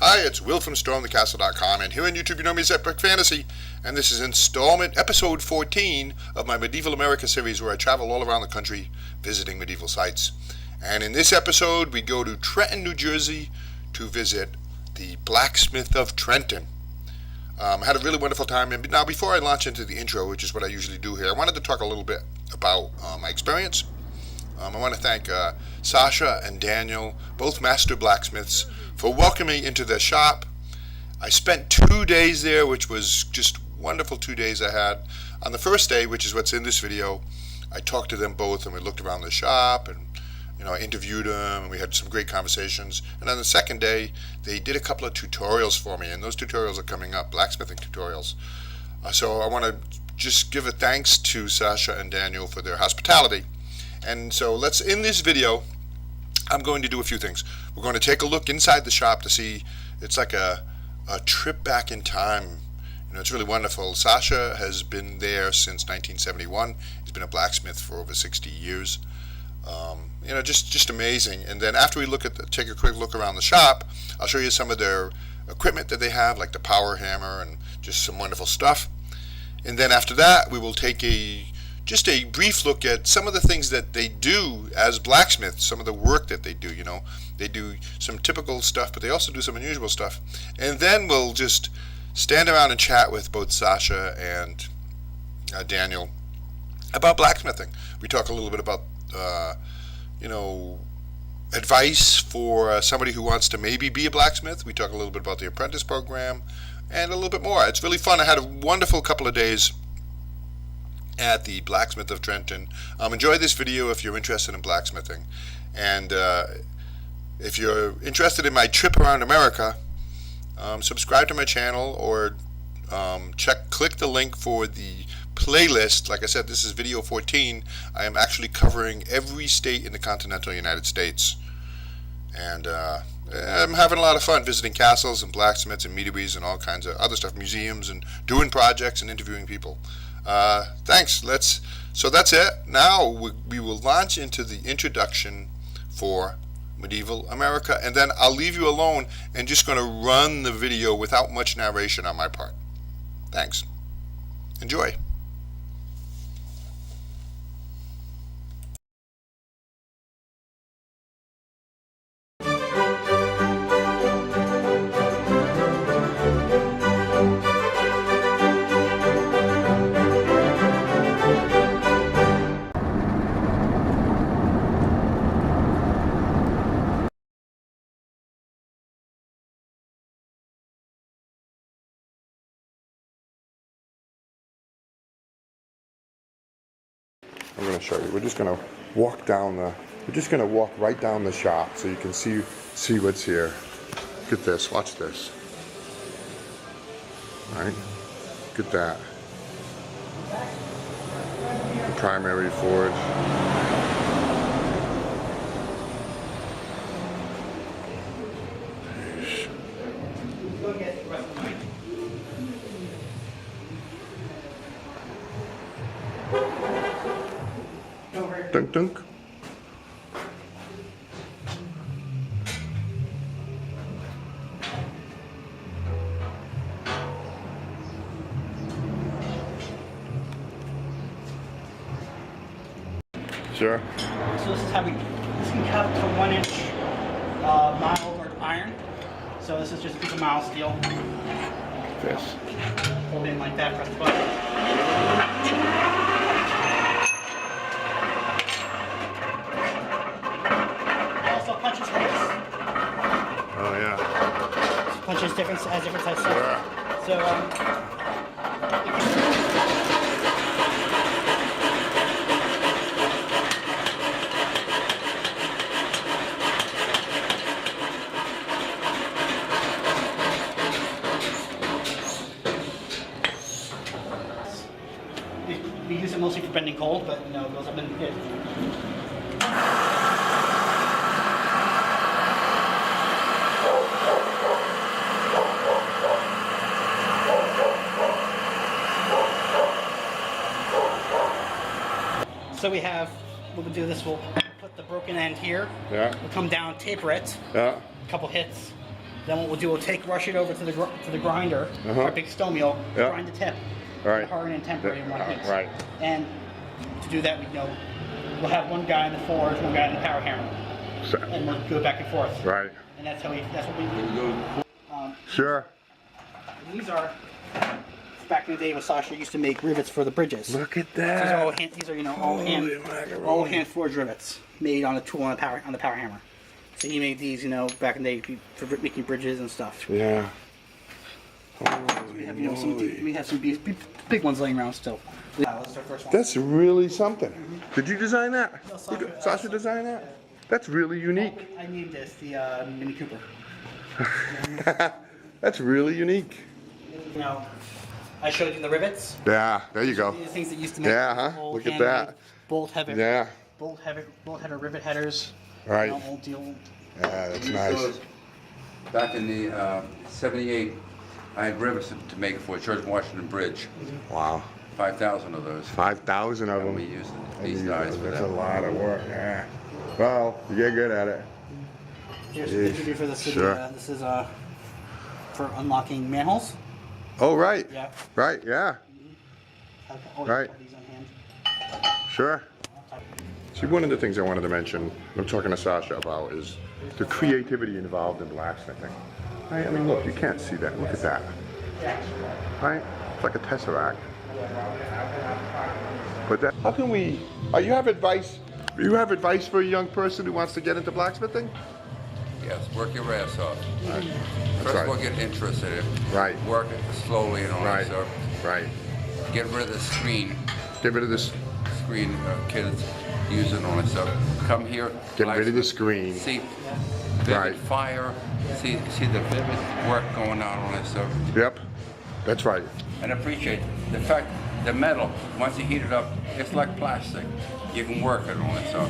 Hi, it's Will from StormTheCastle.com, and here on YouTube you know me as Epic Fantasy, and this is episode 14 of my Medieval America series where I travel all around the country visiting medieval sites. And in this episode we go to Trenton, New Jersey to visit the blacksmith of Trenton. I had a really wonderful time, and now before I launch into the intro, which is what I usually do here, I wanted to talk a little bit about my experience. I want to thank Sasha and Daniel, both master blacksmiths, for welcoming me into their shop. I spent 2 days there, which was just wonderful 2 days I had. On the first day, which is what's in this video, I talked to them both and we looked around the shop and I interviewed them and we had some great conversations. And on the second day, they did a couple of tutorials for me, and those tutorials are coming up, blacksmithing tutorials. So I want to just give a thanks to Sasha and Daniel for their hospitality. And so in this video, I'm going to do a few things. We're going to take a look inside the shop to see, it's like a trip back in time. It's really wonderful. Sasha has been there since 1971. He's been a blacksmith for over 60 years. Just amazing. And then after we take a quick look around the shop, I'll show you some of their equipment that they have, like the power hammer and just some wonderful stuff. And then after that, we will take just a brief look at some of the things that they do as blacksmiths, some of the work that they do. They do some typical stuff, but they also do some unusual stuff. And then we'll just stand around and chat with both Sasha and Daniel about blacksmithing. We talk a little bit about, advice for somebody who wants to maybe be a blacksmith. We talk a little bit about the apprentice program and a little bit more. It's really fun. I had a wonderful couple of days at the blacksmith of Trenton. Enjoy this video if you're interested in blacksmithing, and if you're interested in my trip around America, subscribe to my channel or click the link for the playlist. Like I said, this is video 14. I am actually covering every state in the continental United States, and I'm having a lot of fun visiting castles and blacksmiths and meaderies and all kinds of other stuff, museums, and doing projects and interviewing people. Thanks. So that's it. Now we will launch into the introduction for Medieval America, and then I'll leave you alone and just going to run the video without much narration on my part. Thanks. Enjoy. I'm going to show you. We're just going to walk right down the shop so you can see what's here. Look at this. Watch this. All right. Look at that. The primary forge. Dunk dunk. Sure. So this is how this can cut to 1 inch mild or iron. So this is just a piece of mild steel. Yes. Hold in like that, press the button. Punches different size stuff. Yeah. So we use it mostly for bending cold, but it goes up in it. So we'll do this, we'll put the broken end here. Yeah. We'll come down, taper it. Yeah. A couple hits. Then what we'll do, rush it over to the grinder, our big stone mill, grind the tip, harden and temper in one hit. Right. And to do that, we'll have one guy in the forge, one guy in the power hammer, and we'll go back and forth. Right. And that's what we do. Sure. These are back in the day when Sasha used to make rivets for the bridges. Look at that. These are all hand forged rivets made on a tool on the power hammer. So he made these, back in the day for making bridges and stuff. Yeah. We have some big ones laying around still. That's our first one. That's really something. Did you design that? No, Sasha designed that? That's really unique. I named this the Mini Cooper. That's really unique. I showed you the rivets. Yeah, there you go. These are things that used to make Look at that. Bolt header. Yeah. Bolt header rivet headers. Right. Old deal. Yeah, that's nice. Back in the 78, I had rivets to make for George Washington Bridge. Wow. 5,000 of those. 5,000 of them. We used these guys for That's that. a lot of work. Yeah. Well, you get good at it. Here's what we do for this. Sure. This is for unlocking manholes. Oh, right. Yeah. Right, yeah. Right. These on hand. Sure. See, one of the things I wanted to mention, I'm talking to Sasha about, is the creativity involved in blacksmithing. Right? I mean, look, you can't see that. Look at that. Right? It's like a tesseract. But that, how can we, you have advice for a young person who wants to get into blacksmithing? Yes, work your ass off. Right. First right. of all, get interested in it. Right. Work it slowly and all that stuff. Right. Get rid of the screen. Get rid of this. Screen kids using all that stuff. Come here. Get rid of the screen. See vivid Right. fire. See the vivid work going on all that stuff. Yep. That's right. And appreciate the fact the metal, once you heat it up, it's like plastic. You can work it on it. So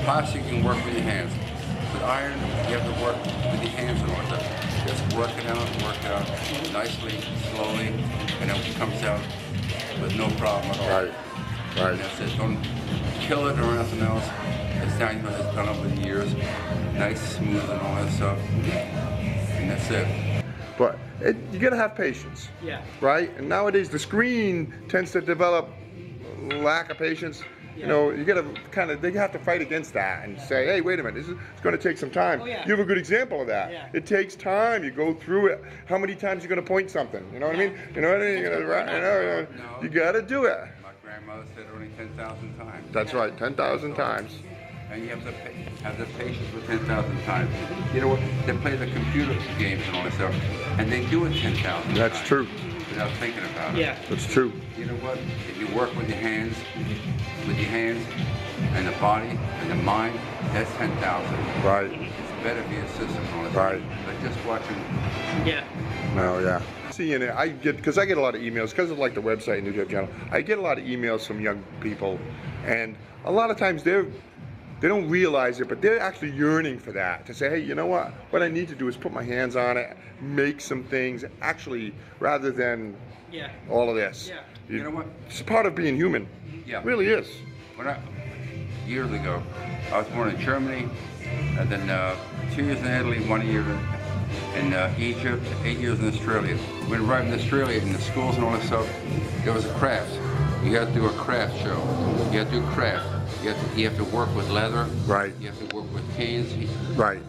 plastic you can work with your hands. With iron, you have to work with your hands and all that. Just work it out, nicely, slowly, and it comes out with no problem at all. Right. Right. And that's it. Don't kill it or nothing else. It's done over the years. Nice, smooth, and all that stuff. And that's it. But you gotta have patience. Yeah. Right? And nowadays the screen tends to develop lack of patience. Yeah. You gotta they have to fight against that and say, hey, wait a minute, it's gonna take some time. Oh, yeah. You have a good example of that. Yeah. It takes time, you go through it. How many times are you gonna point something? You know what I mean? You know what I mean? You gotta do it. My grandmother said only 10,000 times. That's right, 10,000 times. And you have to have the patience with 10,000 times. You know what? They play the computer games and all that stuff, and they do it 10,000 times. That's true. Without thinking about it. Yeah. That's true. You know what? If you work with your hands and the body and the mind, that's 10,000. Right. It's better for your system and all that Right. stuff. But just watching. Yeah. No, yeah. Seeing it, because I get a lot of emails, because of like the website and YouTube channel, I get a lot of emails from young people, and a lot of times they don't realize it, but they're actually yearning for that, to say, hey, you know what I need to do is put my hands on it, make some things, actually, rather than all of this. Yeah. You know what? It's part of being human. Yeah. It really is. Years ago, I was born in Germany, and then 2 years in Italy, 1 year in Egypt, 8 years in Australia. When I arrived in Australia, in the schools and all that stuff, there was a craft. You had to do a craft show. You had to do craft. You have to work with leather. Right. You have to work with canes. Right.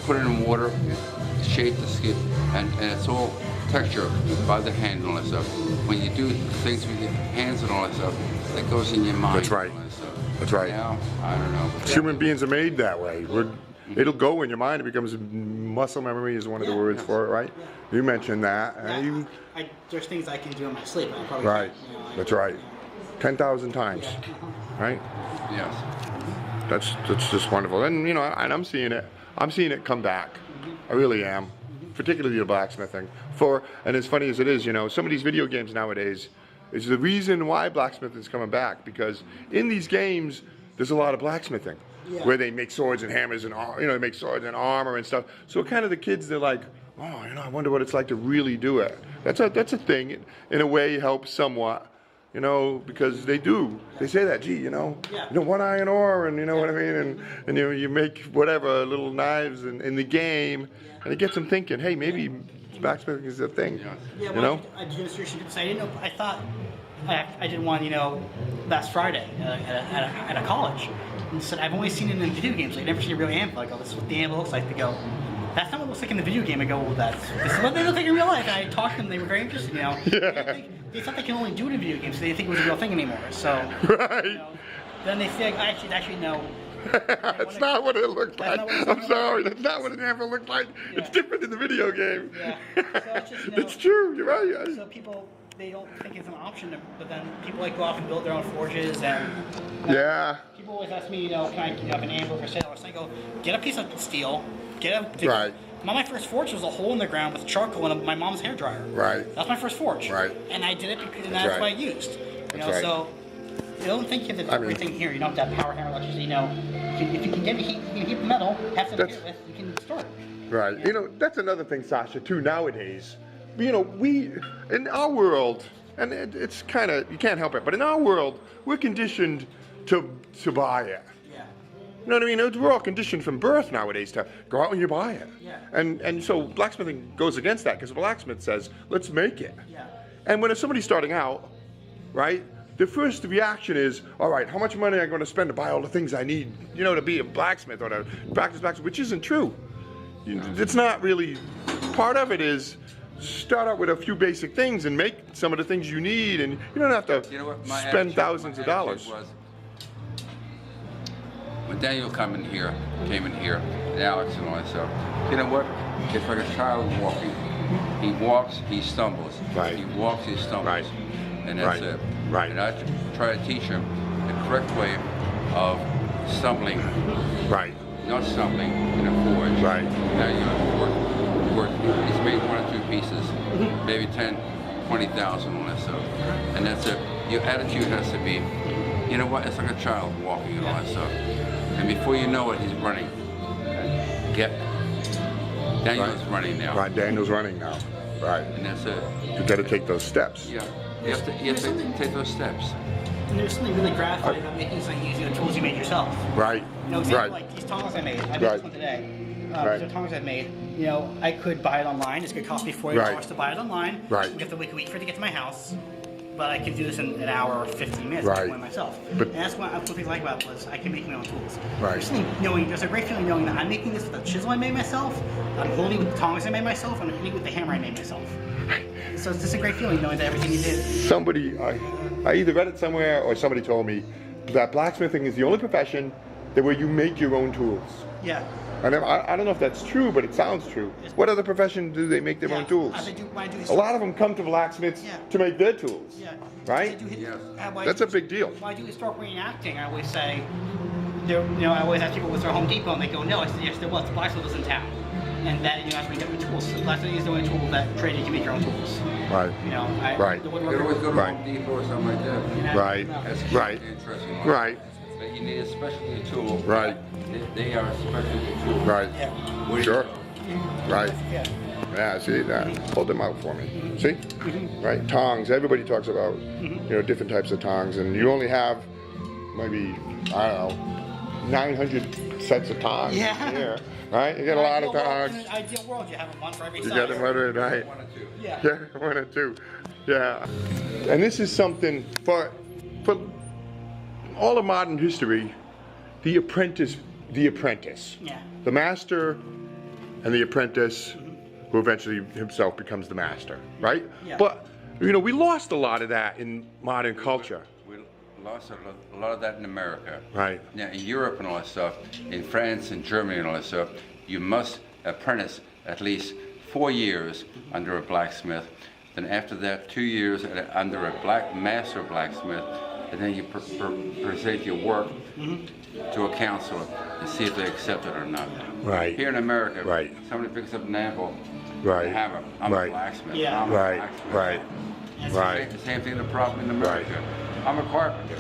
Put it in water, shape the skin, and it's all texture by the hand and all that stuff. When you do things with your hands and all that stuff, that goes in your mind. That's right. And all that stuff. That's right. Now, I don't know. Human beings are made that way. It'll go in your mind. It becomes muscle memory is one of the words for it, right? You mentioned that. There's things I can do in my sleep. I probably Right. can't, That's right. 10,000 times. Right? Yes. That's just wonderful. And and I'm seeing it. I'm seeing it come back. I really am. Particularly the blacksmithing. And as funny as it is, some of these video games nowadays is the reason why blacksmithing is coming back, because in these games there's a lot of blacksmithing. Yeah. Where they make swords and hammers and they make swords and armor and stuff. So kind of the kids, they're like, oh, I wonder what it's like to really do it. That's a thing. In a way, helps somewhat you know, because they do. They say that, gee, you know, Yeah. one iron ore, and you know what I mean, and you make whatever little knives in the game, and it gets them thinking, hey, maybe blacksmithing is a thing, Yeah, you know. I did demonstration because I didn't know. I thought I did one, last Friday at a college. And said I've only seen it in video games. Like, I never seen a real anvil. I go, this is what the anvil looks like. They go, that's not what it looks like in the video game. I go, well, this is what they look like in real life. And I talked to them. They were very interested. Yeah. They thought they can only do it in video games, so they didn't think it was a real thing anymore. So Right. Then they say, actually no. That's not what it looked like. That's not what it I'm looked sorry, that's not what an anvil looked like. Yeah. It's different in the video game. Yeah. So it's just, It's true, you're right. So people, they don't think it's an option, but then people like go off and build their own forges, and Yeah. people always ask me, can I have an anvil for sale? So I go, get a piece of steel, Right. My first forge was a hole in the ground with charcoal and my mom's hairdryer. Right. That's my first forge. Right. And I did it because that's right. what I used. That's right. So you don't think you have to do everything here. You don't have to have power hammer electricity. If you can get heat metal, have something to hit with, you can store it. Right. Yeah. That's another thing, Sasha, too, nowadays. We, in our world, and it's kind of, you can't help it, but in our world, we're conditioned to buy it. Yeah. You know what I mean? We're all conditioned from birth nowadays to go out and you buy it. Yeah. And so blacksmithing goes against that because the blacksmith says, let's make it. Yeah. And when somebody's starting out, right, the first reaction is, all right, how much money am I going to spend to buy all the things I need, to be a blacksmith or to practice blacksmith, which isn't true. It's not really, part of it is start out with a few basic things and make some of the things you need, and you don't have to spend thousands of dollars. When Daniel came in here, and Alex and all that stuff, you know what? It's like a child walking. He walks, he stumbles. Right. He walks, he stumbles. Right. And that's Right. it. Right. And I try to teach him the correct way of stumbling, Right. not stumbling in a forge. Right. Now work. He's made 1 or 2 pieces, maybe 10, 20,000 on that stuff. And that's it. Your attitude has to be, you know what? It's like a child walking and all that stuff. And before you know it, he's running. Daniel's running now. Right, Daniel's running now. Right. And that's it. You got to take those steps. Yeah. You have to take those steps. And there's something really gratifying about making something using the tools you made yourself. Right. Example, Right. like these tongs I made. I made Right. this one today. Right. These are tongs I've made. I could buy it online. It's going to cost me $40 Right. to buy it online. Right. We have to wait a week for it to get to my house. But I can do this in an hour or 15 minutes Right. by myself. But- And that's what I like about it was I can make my own tools. Right. There's a great feeling knowing that I'm making this with a chisel I made myself. I'm holding with the tongs I made myself. I'm hitting with the hammer I made myself. So it's just a great feeling knowing that everything you did. Somebody, I either read it somewhere or somebody told me that blacksmithing is the only profession where you make your own tools. Yeah. And I don't know if that's true, but it sounds true. What other profession do they make their own tools? When I do A lot of them come to blacksmiths Yeah. to make their tools. Yeah. Right? Yes. That's a big deal. When I do historic reenacting, I always say, I always ask people, was there a Home Depot? And they go, no. I said, yes, there was. The blacksmith was in town. And that, that's when you get the tools. So the blacksmith is the only tool that trade you can make your own tools. Right. Right. The You could always go to Right. Home Depot or something like that. Right. That's Right. interesting. Right. But you need a specialty tool. Right. They are a specialty tool. Right. Yeah. What do you Sure. know? Right. Yeah. Yeah, see that? Hold them out for me. See? Right? Tongs. Everybody talks about, different types of tongs, and you only have maybe, I don't know, 900 sets of tongs Yeah. here. Right? You get a lot of tongs. In an ideal world, you have one for every You size. get them right. 1 or 2. Yeah. Yeah, 1 or 2. Yeah. And this is something for all of modern history, the apprentice, Yeah. the master and the apprentice, who eventually himself becomes the master, right? Yeah. But, we lost a lot of that in modern culture. We lost a lot of that in America. Right. Now, in Europe and all that stuff, in France and Germany and all that stuff, you must apprentice at least 4 years under a blacksmith. Then after that, 2 years under a master blacksmith, and then you present your work to a counselor and see if they accept it or not. Right. Here in America, Right. somebody picks up an anvil, Right. and hammer. I'm Right. a blacksmith. Yeah. I'm a Right, blacksmith. right, right. The same thing, the problem in America. I'm a carpenter.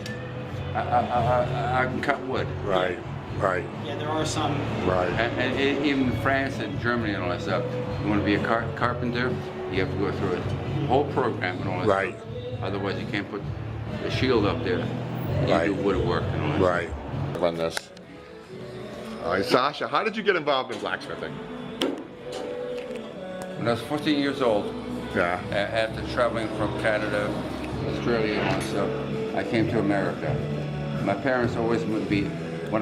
I can cut wood. Right, right, Yeah, there are some. right. And even in France and Germany and all that stuff, you want to be a carpenter, you have to go through a whole program and all that Right. stuff. Otherwise, you can't put the shield up there. Right. You do woodwork and all that. Right. On this. All right, Sasha, how did you get involved in blacksmithing? When I was 14 years old, Yeah. after traveling from Canada, Australia, and all that stuff, I came to America. My parents always wanted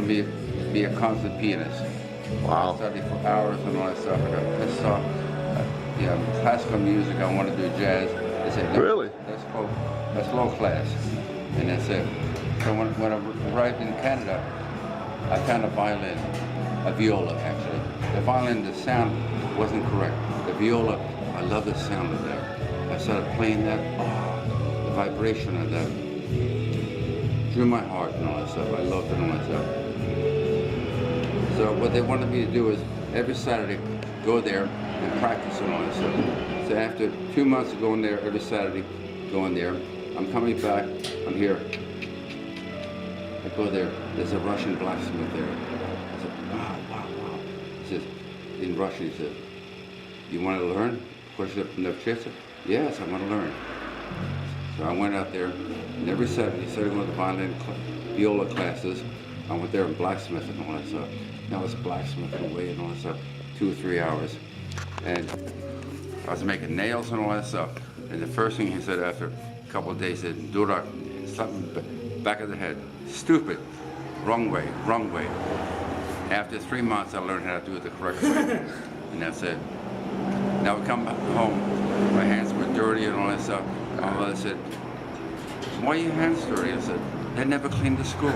me to be a concert pianist. Wow. I studied for hours and all that stuff. I got pissed off. Classical music, I want to do jazz. They said, no, Really? that's low class. And that's it. So when I arrived in Canada, I found a violin, a viola actually. The violin, the sound wasn't correct. The viola, I love the sound of that. I started playing that, the vibration of that drew my heart and all that stuff. I loved it and all that stuff. So what they wanted me to do is every Saturday go there and practice and all that stuff. So after 2 months of going there every Saturday, going there, I'm coming back, I'm here. I go there, there's a Russian blacksmith there. I said, wow. He says, in Russian, he said, you want to learn? Yes, I want to learn. So I went out there, and every Saturday, instead of going to violin, viola classes, I went there and blacksmithing and all that stuff. And I was blacksmithing away and all that stuff, 2 or 3 hours. And I was making nails and all that stuff. And the first thing he said after a couple of days, he said, Durak, something back of the head. Stupid. Wrong way. After 3 months, I learned how to do it the correct way. And that's it. Now we come back home. My hands were dirty and all that stuff. My mother said, why are your hands dirty? I said, they never cleaned the school.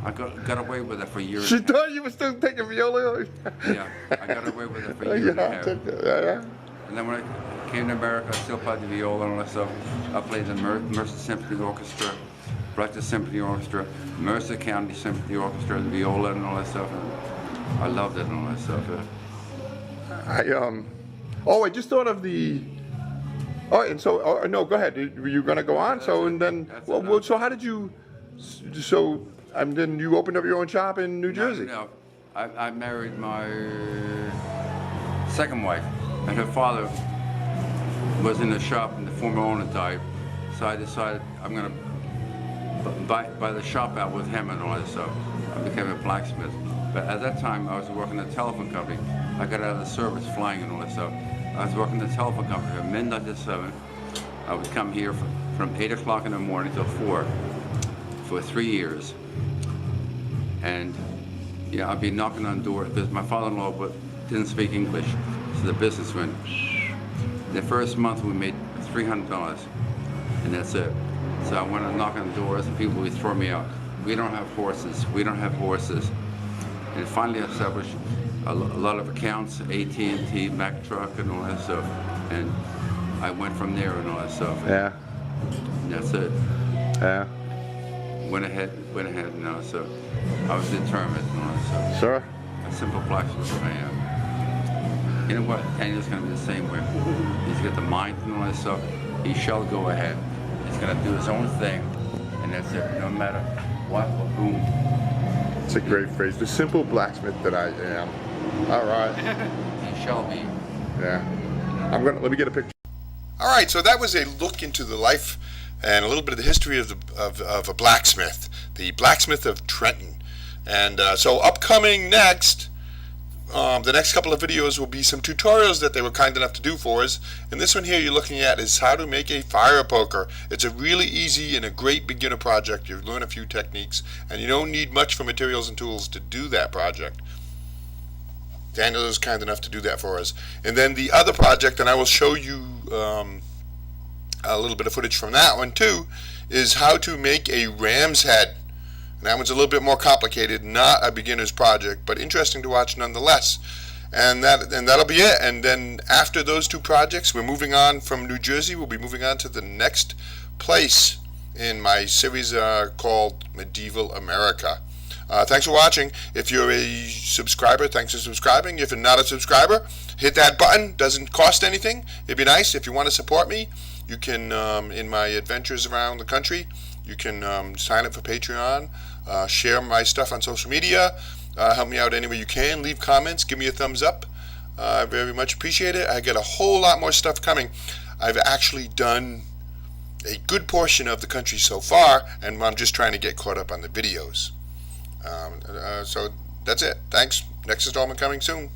I got away with it for years. She thought you were still taking viola? Yeah, I got away with it for years and a half. Yeah. And then when I came to America, I still played the viola and all that stuff. I played the Mercer Symphony Orchestra, Breakfast Symphony Orchestra, Mercer County Symphony Orchestra, the viola and all that stuff. And I loved it and all that stuff. I just thought of the. Oh, and so no, go ahead. Were you gonna go on? So and then, so how did you? So and then you opened up your own shop in New Jersey. No, I married my second wife, and her father was in the shop, and the former owner died. So I decided I'm gonna buy the shop out with him and all that stuff. I became a blacksmith. But at that time, I was working at a telephone company. I got out of the service, flying and all that stuff. I was working at the telephone company from midnight to 7. I would come here from 8 o'clock in the morning till 4 for 3 years. And yeah, I'd be knocking on doors because my father-in-law didn't speak English, so the business went. The first month we made $300, and that's it. So I went and knocked on doors, and people would throw me out. We don't have horses. And finally I established a lot of accounts, AT&T, Mack Truck, and all that stuff. And I went from there and all that stuff. Yeah. And that's it. Yeah. Went ahead, and all that stuff. I was determined and all that stuff. Sure. A simple blacksmith I am. You know what? Daniel's going to be the same way. He's got the mind and all that stuff. He shall go ahead. He's going to do his own thing. And that's it. No matter what or whom. It's a great phrase. The simple blacksmith that I am. All right. He shall be. Yeah. Let me get a picture. All right. So that was a look into the life and a little bit of the history of a blacksmith, the blacksmith of Trenton. And so upcoming next, the next couple of videos will be some tutorials that they were kind enough to do for us. And this one here you're looking at is how to make a fire poker. It's a really easy and a great beginner project. You learn a few techniques and you don't need much for materials and tools to do that project. Daniel is kind enough to do that for us. And then the other project, and I will show you a little bit of footage from that one too, is how to make a ram's head. And that one's a little bit more complicated, not a beginner's project, but interesting to watch nonetheless. And that'll be it. And then after those two projects, we're moving on from New Jersey. We'll be moving on to the next place in my series called Medieval America. Thanks for watching. If you're a subscriber, thanks for subscribing. If you're not a subscriber, hit that button. Doesn't cost anything. It'd be nice. If you want to support me, you can, in my adventures around the country, you can sign up for Patreon, share my stuff on social media, help me out any way you can, leave comments, give me a thumbs up. I very much appreciate it. I got a whole lot more stuff coming. I've actually done a good portion of the country so far, and I'm just trying to get caught up on the videos. So that's it. Thanks. Next installment coming soon.